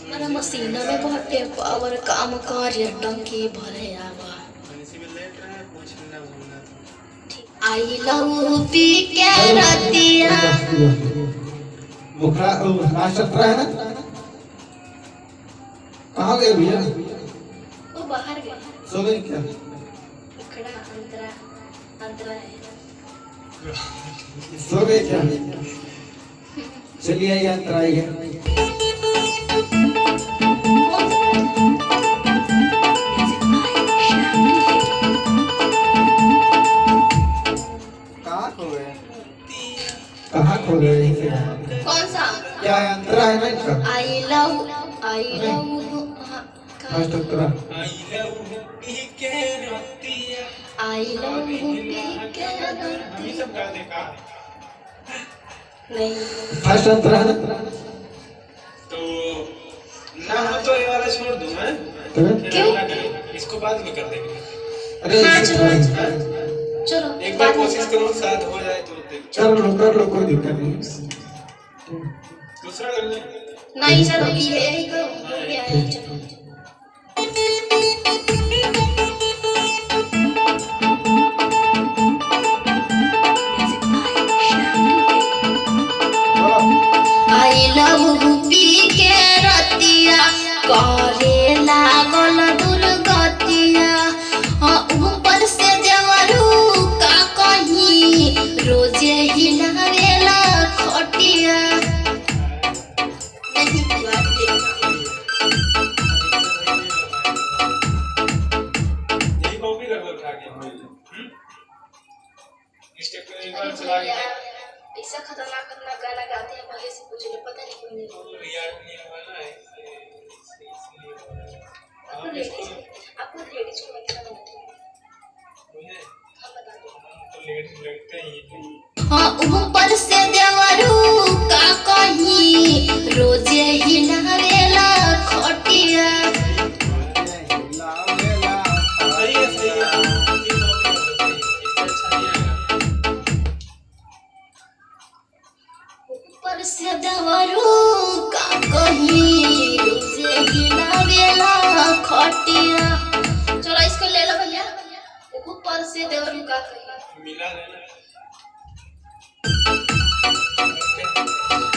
मेरा मशीन में बटे पावर काम कार्य टंकी भरे आवा आई लव पी के रतिया मुखरा नाशत्रा है ना कहाँ गए भैया वो बाहर गए सो गए क्या खड़ा अंतरा अंतरा है सो गए क्या चलिए आइए अंतरा आइए कहाँ खो गए कौन सा क्या है अंतरा है ना इसका I love first Antara I love नहीं फर्स्ट अंतरा है ना तो ना हो तो ये वाला छोड़ दूं मैं क्यों इसको बाद में कर देंगे अरे हाँ चलो एक बार कोशिश करो शायद हो जाए तो देख चलो कर लो कोई दिक्कत नहीं दूसरा कर ले नहीं चलो ये ही करो हो गया है चलो आई लव पी के रतिया करे लागल दुर्गतिया ऊपर से देवरू का कहीं रोजे हिलावेला खटिया नहीं हुआ यही कॉपी कर लो उठा के स्टेप को एक बार चला के ऐसा खतरनाक खतरनाक गाना गाते हैं भले से पूछ लो पता नहीं क्यों नहीं बोल यार नहीं वाला है आपको लेडीज को अच्छा लगता है मुझे हम बता दो तो लेडीज लगते हैं हाँ ऊपर से देवरू का कहीं रोजे हिलावेला खटिया सही है इससे अच्छा नहीं आएगा ऊपर से देवरू का कहीं रोजे हिलावेला खटिया चलो इसको ले लो भैया ऊपर से देवरू का कहीं मिला लेना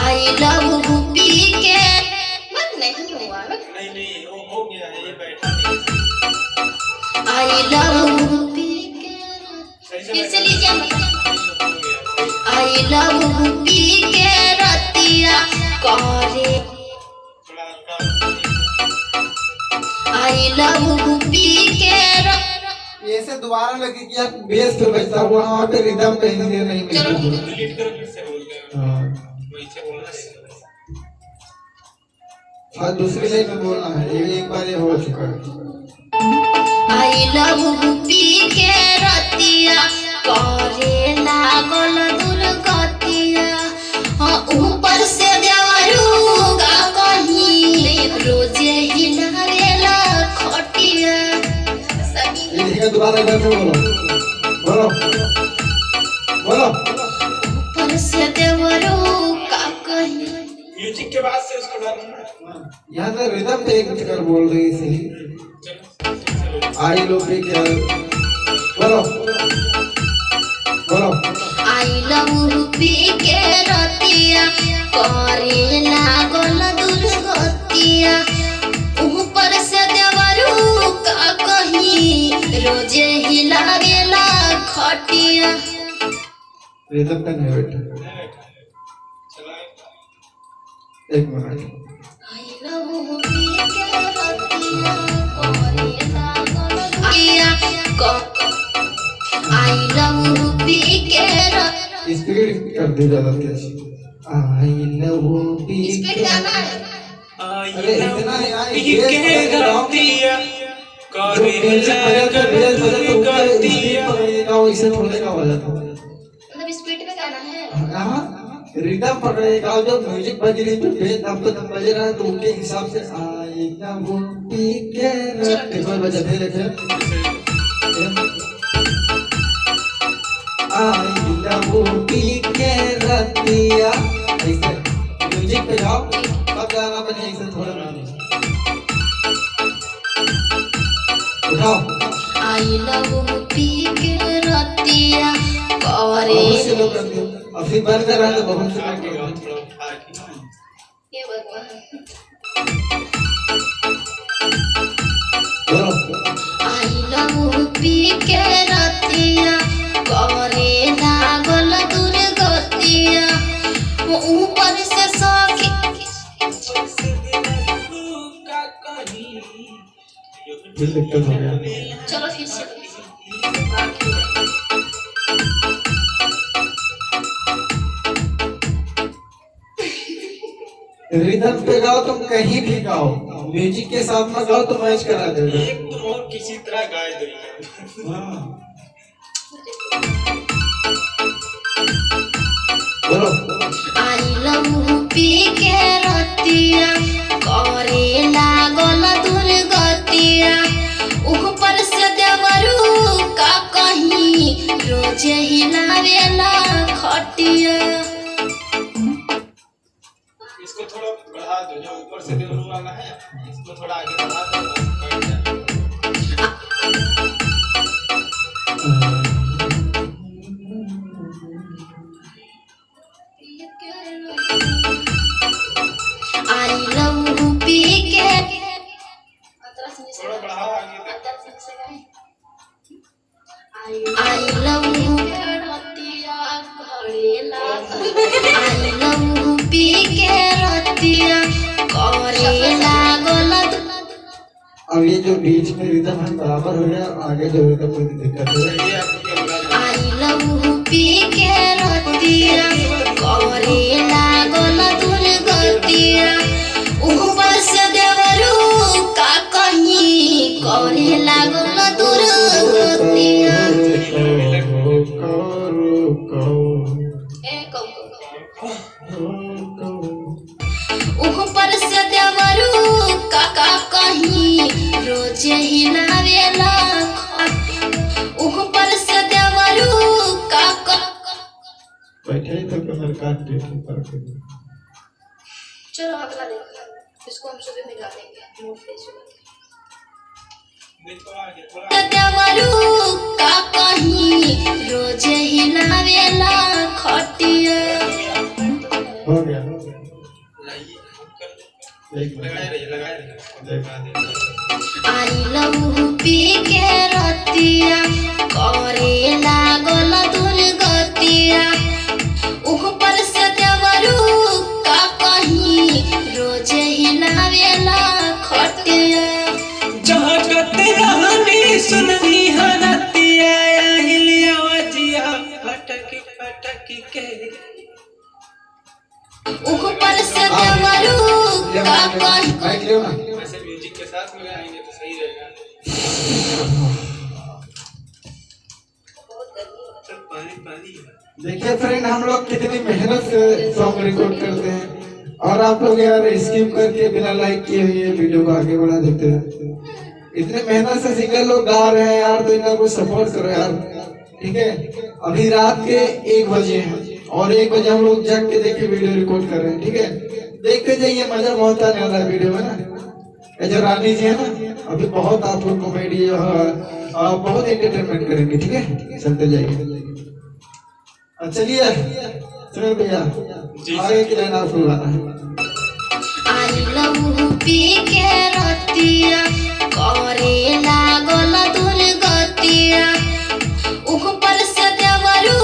आई लव पी के मन नहीं हुआ नहीं वो हो गया है ये बैठा नहीं आई लव पी के सही फिर से लीजिए आई है लव पी के रतिया करे आई लव पी के ऐसे दोबारा लगे कि आप बेस पे बजता हुआ वहाँ पे रिदम पे हिंदी नहीं मिलती डिलीट करो फिर से बोल दे वही से बोलना है हाँ दूसरी लाइन में बोलना है ये एक बार ये हो चुका है आई लव पी के रतिया करे लागल दुर्गतिया ऊपर से देवरू का कहीं रोजे हिलावेला खटिया ये देखिए दोबारा इधर से बोलो बोलो ऊपर से देवरू का कहीं म्यूजिक के बाद से उसको डालना यहाँ से रिदम पे एक कर बोल रही थी चलो आई लो पे क्या बोलो बोलो आई लव पी के रतिया करे लागल दुर्गतिया ऊपर से देवरू का कहीं रोजे हिलावेला खटिया रिदम पे नहीं बैठा चला एक मिनट आई लव पी के रतिया करे लागल आई लव पी के स्पीड कर दे ज्यादा तेज आई लव पी स्पीड गाना है अरे इतना है यार के गलतिया इसे थोड़े का हो जाता मतलब स्पीड पे गाना है हाँ रिदम पकड़ेगा जब म्यूजिक बज रही तो बेस आपको तब बज रहा है तो उनके हिसाब से आई लव पी के देखो बजाते देखे आई लव पी के रतिया ऐसे म्यूजिक पे जाओ तब गाना बने एक से थोड़ा गाने उठाओ आई लव पी के रतिया करे बहुत से लोग करते हो अब फिर बंद कर रहा है तो बहुत से लोग आगे करते गाओ हैं। थोड़ा उठा के ये भगवान बोलो आई लव पी के रतिया करे लागल दुर्गतिया वो ऊपर से सखी दिल दिक्कत हो गया चलो फिर से रिदम पे गाओ तुम कहीं भी गाओ म्यूजिक के साथ में गाओ तो मैच करा देगा एक तुम और किसी तरह गाए दो बोलो आई लव पी के रतिया करे लागल दुर्गतिया ऊपर से देवरू का कहीं रोज हिलावेला खटिया इसको थोड़ा बढ़ा दो जो ऊपर से देवरू वाला है इसको थोड़ा आगे बढ़ा दो बैठ जाए आई लव पी के थोड़ा बढ़ाओ आगे आई लव रतिया करे आई लव पी के रतिया करे लागल अब ये जो बीच में रिदम है बराबर हो गया आगे जो है तो कोई दिक्कत नहीं चलिए आपको क्या लगा आई लव पी के रतिया करे लागल दुर्गतिया ऊपर से देवरू का कहीं करे लागल दुर्गतिया ऊपर से देवरू का कहीं रोज हिलावेला ऊपर से देवरू का बैठे तो कमर काट दे ऊपर के चलो अगला देखो इसको हम सुबह में गा देंगे मूड फ्रेश हो देखो आगे थोड़ा देवरू का कहीं रोज हिलावेला खटिया हो गया लाइए कर एक लगाए रहिए लगा दे आई लव पी के रतिया करे लागल दुर्गतिया ऊपर से देवरू का कहीं रोज हिलावेला खटिया जगत रहनी सुननी हरतिया हिलिया वजिया फटक फटक के ऊपर से देवरू का कहीं माइक ले ना वैसे म्यूजिक के साथ में गाएंगे तो सही रहेगा तो पानी पानी है देखिए फ्रेंड हम लोग कितनी मेहनत से सॉन्ग रिकॉर्ड करते हैं और आप लोग यार स्किप करके बिना लाइक किए हुए वीडियो को आगे बढ़ा देते हैं इतने मेहनत से सिंगर लोग गा रहे हैं यार तो इनका कुछ सपोर्ट करो यार ठीक है अभी रात के 1 बजे हैं और 1 बजे हम लोग जग के देख के वीडियो रिकॉर्ड कर रहे हैं ठीक है देखते जाइए मजा बहुत आने वाला है वीडियो में ना ये जो रानी जी है ना अभी बहुत आप लोग कॉमेडी बहुत एंटरटेनमेंट करेंगे ठीक है चलते जाइए चलिए सुनो भैया आगे की लाइन आपको गाना है आई लव पी के रतिया करे लागल दुर्गतिया ऊपर से देवरू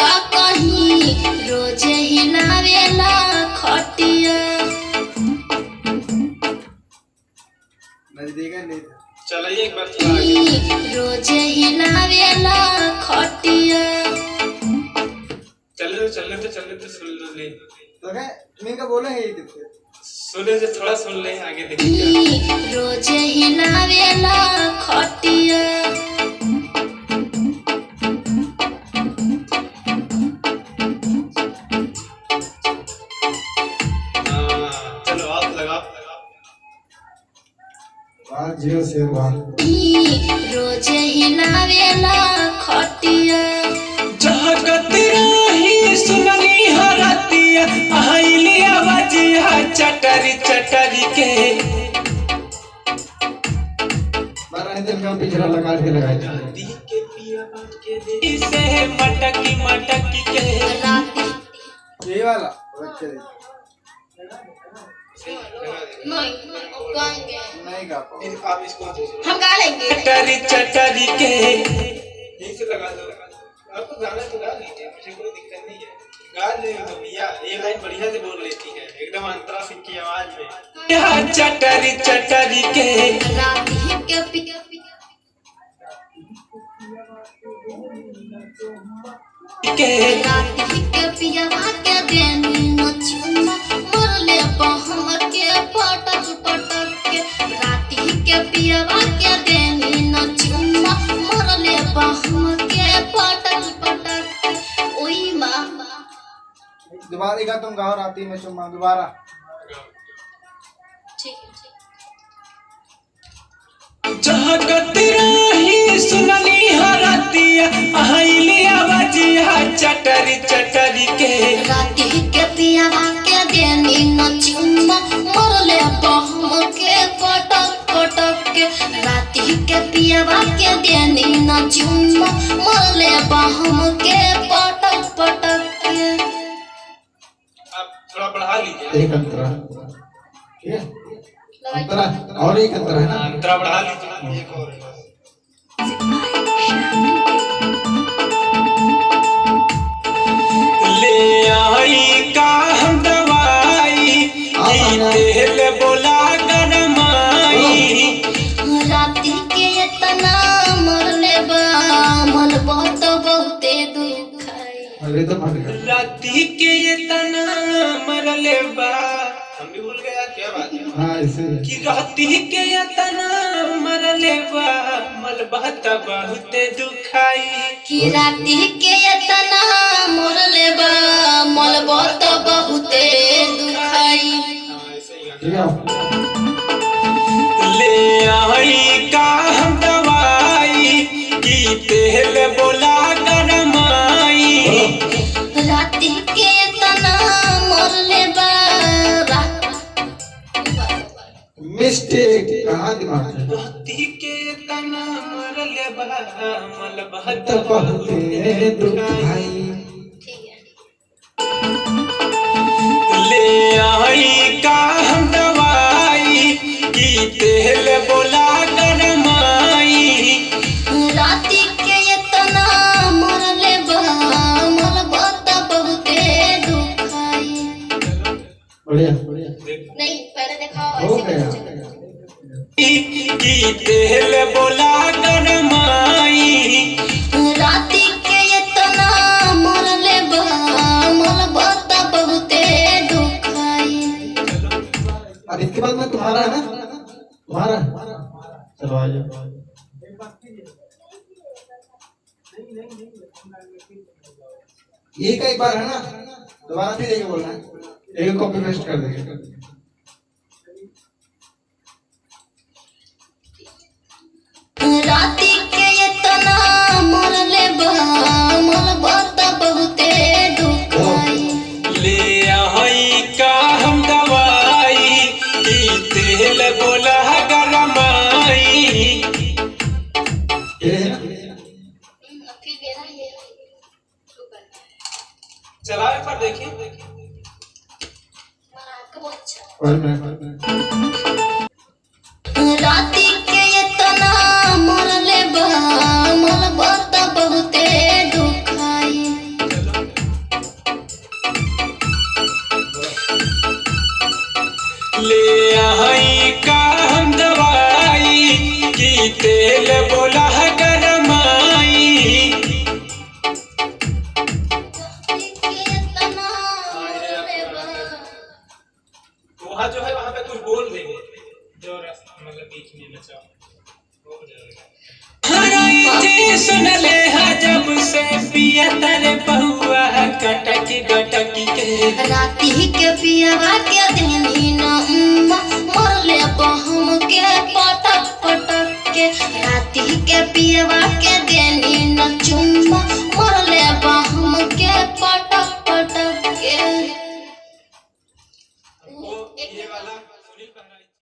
का कहीं रोज हिलावेला खटिया चलिए एक बार थोड़ा आगे रोज हिलावेला खटिया चलने तो सुन ले तो है तुम्हें क्या बोले हैं ये कितने सुने से थोड़ा सुन ले आगे देखिए रोज हिलावेला खटिया चलो आप लगा वाह जियो से वाह रोज हिलावेला खटिया जगत रही सुननी हरतिया हिलिया वजिया चटरी चटरी के इधर का पिछड़ा लगा के लगाए थे। इसे मटकी मटकी के राती ये वाला अच्छा नहीं गाएंगे नहीं गा पाओ। आप इसको दे दो। हम गा लेंगे चटरी चटरी के यहीं से लगा दो। आपको गाना तो गा लीजिए, मुझे कोई दिक्कत नहीं है। गा ले तो भैया, ये लाइन बढ़िया से बोल लेती है, एकदम अंतरा सिंह की आवाज में। यहाँ चटरी चटरी के राती के पिया के राती के पिया के देनी न चुम्मा मरले बहम के पटक पटक के राती के पिया के देनी न चुम्मा मरले बहम के पटक पटक के ओई मामा दोबारा गा तुम गाओ राती में चुम्मा दोबारा। ठीक है जगत राही सुनली हरतिया आइली आवाजिया चटरी चटरी के राती के पिया के देनी न चुम्मा मरले बहम के पटक पटक के राती के पिया के देनी न चुम्मा मरले बहम के पटक पटक के आप थोड़ा बढ़ा लीजिए। एक अंतरा ठीक है अंतरा और एक अंतरा है ना। अंतरा बढ़ा लीजिए। एक और है। ले आई का हम दवाई तेल बोला गरमाई राती के इतना मरले बा मन बहुत बहुते दुखाई अरे तो फट गया। राती के ये तना मरले बा हम भी भूल गया क्या बात है। हाँ ऐसे ही। कि राती के ये तना मरले बा मल बहत बहुत दुखाई कि राती के इतना मरले बा मन बहुत बहुते दुखाई हाँ, ऐसे ही गाना। ठीक है ले आई का हम दवाई कि तेल बोला गरमाई राती के इतना मरले बा मिस्टेक कहाँ दिमाग है। राती के तना मरले बा मल बहत तो बहुते दुखाई ठीक है ले आई का हम दवाई कि तेल बोला गरमाई राती के इतना मरले बा मन बहुत बहुते दुखाई बढ़िया बढ़िया नहीं पहले दिखाओ हो गया। कि तेल बोला गरमाई राती के इतना मरले बा मन बहुत बहुते दुखाई अब इसके बाद में तुम्हारा है ना तुम्हारा चलो आ जाओ। ये कई बार है ना दोबारा फिर एक बोलना है एक कॉपी पेस्ट कर देंगे। राती के इतना मरले बा मन बहुत बहुते दुखाई ले आई का हम दवाई कि तेल बोला गरमाई ये है ना फिर मेरा ये चलाए पर देखिए। और मैं राती के इतना मरले बा मन बहुत बहुते दुखाई ले आई का हम दवाई कि तेल बोला गरमाई राती के इतना मरले बा तो वहाँ जो है वहाँ पे कुछ बोल देंगे जो रास्ता मतलब बीच में बचा हो जाएगा। जी सुन ले जब से पिया तेरे बहुआ कटकी गटकी के राती के पियावा के देनी न मरले बहम के पटक पटक के राती के पियावा के देनी न चुम्मा मरले बहम के पटक पटक के एक ये वाला सुनील पहरा